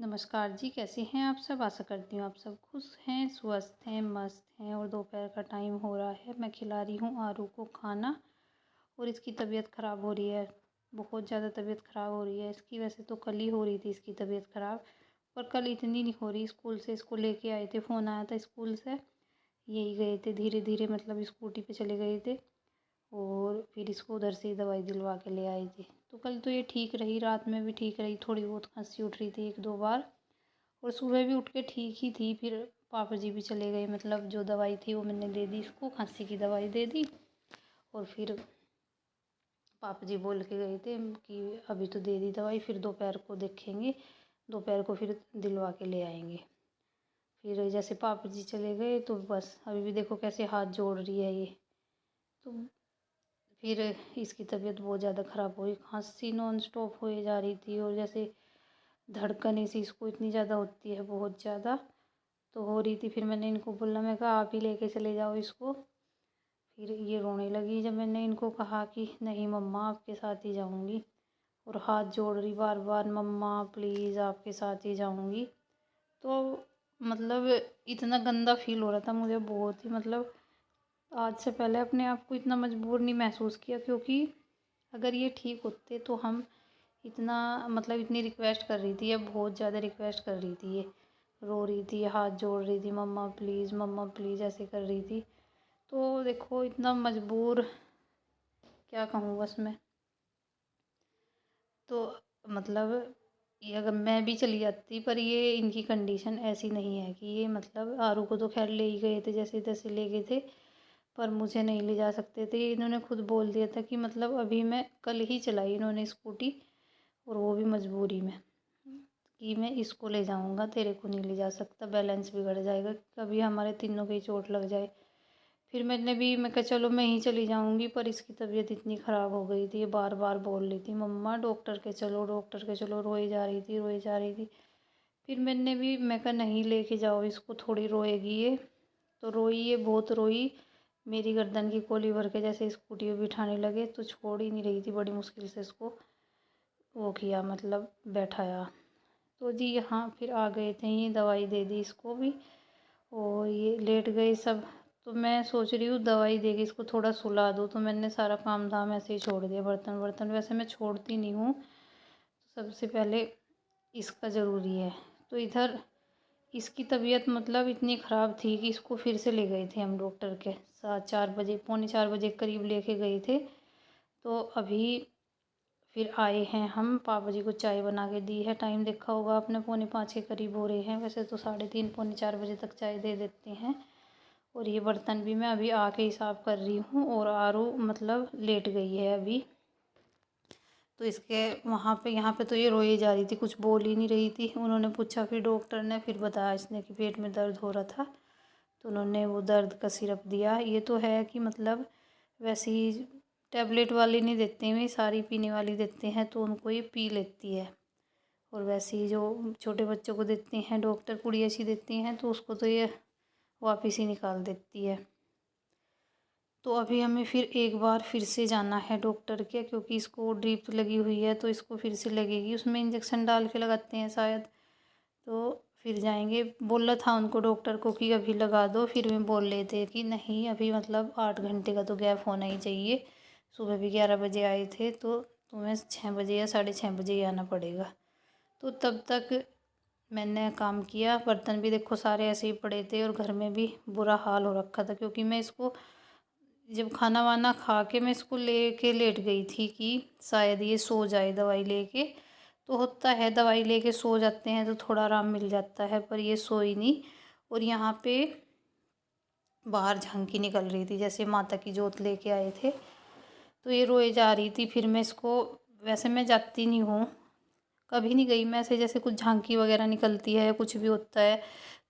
नमस्कार जी, कैसे हैं आप सब? आशा करती हूँ आप सब खुश हैं, स्वस्थ हैं, मस्त हैं। और दोपहर का टाइम हो रहा है, मैं खिला रही हूँ आरू को खाना और इसकी तबीयत ख़राब हो रही है। बहुत ज़्यादा तबीयत ख़राब हो रही है इसकी। वैसे तो कल ही हो रही थी इसकी तबीयत ख़राब, पर कल इतनी नहीं हो रही। स्कूल से इसको लेके आए थे, फ़ोन आया था स्कूल से, यही गए थे धीरे धीरे, मतलब स्कूटी पे चले गए थे और फिर इसको उधर से ही दवाई दिलवा के ले आए थे। तो कल तो ये ठीक रही, रात में भी ठीक रही, थोड़ी बहुत खांसी उठ रही थी एक दो बार, और सुबह भी उठ के ठीक ही थी। फिर पापा जी भी चले गए, मतलब जो दवाई थी वो मैंने दे दी इसको, खांसी की दवाई दे दी। और फिर पापा जी बोल के गए थे कि अभी तो दे दी दवाई, फिर दोपहर को देखेंगे, दोपहर को फिर दिलवा के ले आएंगे। फिर जैसे पापा जी चले गए तो बस अभी भी देखो कैसे हाथ जोड़ रही है ये। तो फिर इसकी तबीयत बहुत ज़्यादा ख़राब हुई, खांसी नॉन स्टॉप होए जा रही थी, और जैसे धड़कन ऐसी इसको इतनी ज़्यादा होती है, बहुत ज़्यादा तो हो रही थी। फिर मैंने इनको बोला, मैं कहा आप ही लेके चले जाओ इसको। फिर ये रोने लगी जब मैंने इनको कहा कि नहीं मम्मा आपके साथ ही जाऊंगी, और हाथ जोड़ रही बार बार, मम्मा प्लीज़ आपके साथ ही जाऊंगी। तो मतलब इतना गंदा फील हो रहा था मुझे, बहुत ही, मतलब आज से पहले अपने आप को इतना मजबूर नहीं महसूस किया, क्योंकि अगर ये ठीक होते तो हम इतना, मतलब इतनी रिक्वेस्ट कर रही थी, ये बहुत ज़्यादा रिक्वेस्ट कर रही थी, ये रो रही थी, हाथ जोड़ रही थी, मम्मा प्लीज़ ऐसे कर रही थी। तो देखो इतना मजबूर, क्या कहूँ बस मैं। तो मतलब ये अगर मैं भी चली जाती, पर ये इनकी कंडीशन ऐसी नहीं है कि ये, मतलब आरू को तो खैर ले ही गए थे, जैसे तैसे ले गए थे, पर मुझे नहीं ले जा सकते थे। इन्होंने खुद बोल दिया था कि मतलब अभी मैं कल ही चलाई इन्होंने स्कूटी, और वो भी मजबूरी में, कि मैं इसको ले जाऊंगा, तेरे को नहीं ले जा सकता, बैलेंस बिगड़ जाएगा, कभी हमारे तीनों की चोट लग जाए। फिर मैं कहा चलो मैं ही चली जाऊंगी, पर इसकी तबीयत इतनी ख़राब हो गई थी, ये बार बार बोल रही थी मम्मा डॉक्टर के चलो, डॉक्टर के चलो, रोई जा रही थी, रोई जा रही थी। फिर मैं कहा नहीं लेके जाओ इसको, थोड़ी रोएगी ये। तो रोई, ये बहुत रोई, मेरी गर्दन की कोली भर के जैसे स्कूटी में बिठाने लगे, तो छोड़ ही नहीं रही थी, बड़ी मुश्किल से इसको वो किया, मतलब बैठाया। तो जी हाँ, फिर आ गए थे, ये दवाई दे दी इसको भी, और ये लेट गए सब। तो मैं सोच रही हूँ दवाई देके इसको थोड़ा सुला दूँ, तो मैंने सारा काम धाम ऐसे ही छोड़ दिया, बर्तन वर्तन वैसे मैं छोड़ती नहीं हूँ, तो सबसे पहले इसका ज़रूरी है। तो इधर इसकी तबीयत मतलब इतनी ख़राब थी कि इसको फिर से ले गए थे हम डॉक्टर के साथ, 4 बजे, पौने 4 बजे करीब लेके गए थे। तो अभी फिर आए हैं हम, पापा जी को चाय बना के दी है, टाइम देखा होगा आपने, पौने 5 के करीब हो रहे हैं, वैसे तो 3:30 पौने 4 बजे तक चाय दे देते हैं। और ये बर्तन भी मैं अभी आके ही साफ़ कर रही हूँ, और आरू मतलब लेट गई है अभी। तो इसके वहाँ पे, यहाँ पे तो ये रोई जा रही थी, कुछ बोल ही नहीं रही थी। उन्होंने पूछा, फिर डॉक्टर ने फिर बताया इसने कि पेट में दर्द हो रहा था, तो उन्होंने वो दर्द का सिरप दिया। ये तो है कि मतलब वैसे ही टैबलेट वाली नहीं देते हैं, सारी पीने वाली देते हैं, तो उनको ये पी लेती है। और वैसे ही जो छोटे बच्चों को देते हैं डॉक्टर, पुड़ी ऐसी देती हैं, तो उसको तो ये वापस ही निकाल देती है। तो अभी हमें फिर एक बार फिर से जाना है डॉक्टर के, क्योंकि इसको ड्रिप लगी हुई है, तो इसको फिर से लगेगी, उसमें इंजेक्शन डाल के लगाते हैं शायद। तो फिर जाएंगे, बोला था उनको डॉक्टर को कि अभी लगा दो, फिर भी बोल रहे थे कि नहीं अभी, मतलब 8 घंटे का तो गैप होना ही चाहिए। सुबह भी 11 बजे आए थे, तो तुम्हें 6 बजे या 6:30 बजे ही आना पड़ेगा। तो तब तक मैंने काम किया, बर्तन भी देखो सारे ऐसे ही पड़े थे, और घर में भी बुरा हाल हो रखा था, क्योंकि मैं इसको जब खाना वाना खा के मैं इसको लेके लेट गई थी कि शायद ये सो जाए दवाई लेके। तो होता है दवाई लेके सो जाते हैं तो थोड़ा आराम मिल जाता है, पर ये सोई नहीं। और यहाँ पे बाहर झांकी निकल रही थी, जैसे माता की जोत लेके आए थे, तो ये रोए जा रही थी। फिर मैं इसको, वैसे मैं जाती नहीं हूँ, कभी नहीं गई मैं ऐसे, जैसे कुछ झांकी वगैरह निकलती है या कुछ भी होता है,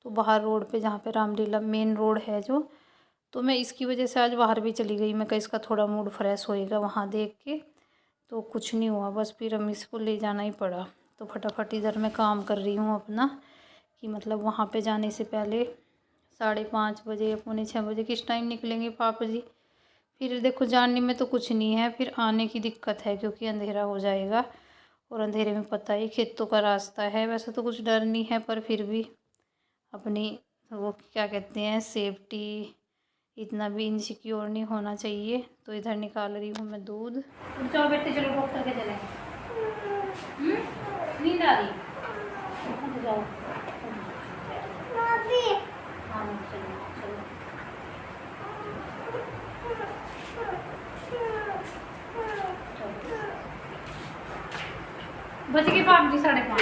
तो बाहर रोड पे, जहाँ पे रामलीला मेन रोड है जो, तो मैं इसकी वजह से आज बाहर भी चली गई। मैं कहा इसका थोड़ा मूड फ्रेश होएगा वहाँ देख के, तो कुछ नहीं हुआ, बस फिर हम इसको ले जाना ही पड़ा। तो फटाफट इधर मैं काम कर रही हूँ अपना, कि मतलब वहाँ पे जाने से पहले 5:30 बजे या पौने 6 बजे किस टाइम निकलेंगे पापा जी। फिर देखो जाने में तो कुछ नहीं है, फिर आने की दिक्कत है, क्योंकि अंधेरा हो जाएगा। और अंधेरे में पता ही खेतों का रास्ता है। वैसे तो कुछ डर नहीं है, पर फिर भी अपनी वो क्या कहते हैं सेफ्टी, इतना भी इनसिक्योर नहीं होना चाहिए। तो इधर निकाल रही हूँ मैं दूध। उठ जाओ बेटे, चलो डॉक्टर के चलेंगे। नींद आ रही? उठ जाओ। हाँ चलो चलो। बज गए 5 5:30।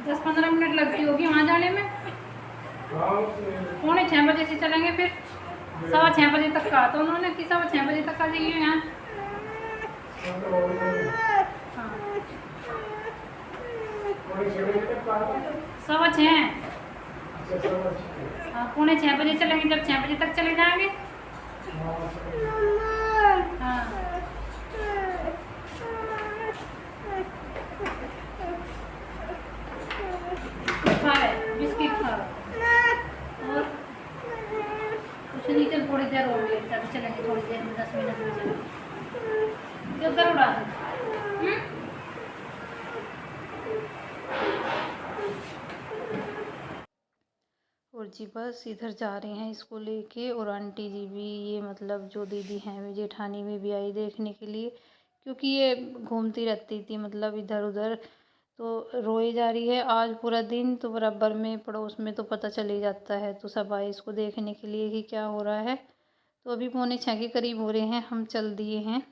10-15 मिनट लगती होगी वहाँ जाने में। 6:45 बजे से चलेंगे, फिर 6:15 बजे तक कहा था उन्होंने कि 6:15 बजे तक आ जाइए यहाँ। हाँ 6:15। हाँ 6:45 बजे चलेंगे, जब 6 बजे तक चले जाएंगे। हाँ खा रहे बिस्किट खा रहे और कुछ नहीं। चल थोड़ी देर और लेट तक चलेंगे, थोड़ी देर में 10 मिनट में चलेंगे। जो कर उड़ा दो। और जी बस इधर जा रहे हैं इसको लेके। और आंटी जी भी, ये मतलब जो दीदी हैं वे जेठानी में भी आई देखने के लिए, क्योंकि ये घूमती रहती थी मतलब इधर उधर, तो रोई जा रही है आज पूरा दिन। तो बराबर में पड़ोस में तो पता चल ही जाता है, तो सब आए इसको देखने के लिए कि क्या हो रहा है। तो अभी 5:45 के करीब हो रहे हैं, हम चल दिए हैं।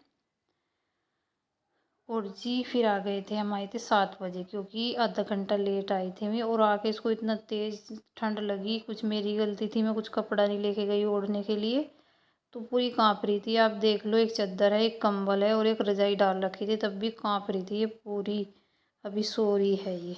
और जी फिर आ गए थे, हम आए थे 7 बजे, क्योंकि आधा घंटा लेट आई थी मैं। और आके इसको इतना तेज़ ठंड लगी, कुछ मेरी गलती थी, मैं कुछ कपड़ा नहीं लेके गई ओढ़ने के लिए, तो पूरी काँप रही थी। आप देख लो, एक चादर है, एक कंबल है और एक रजाई डाल रखी थी, तब भी काँप रही थी ये पूरी। अभी सो रही है ये।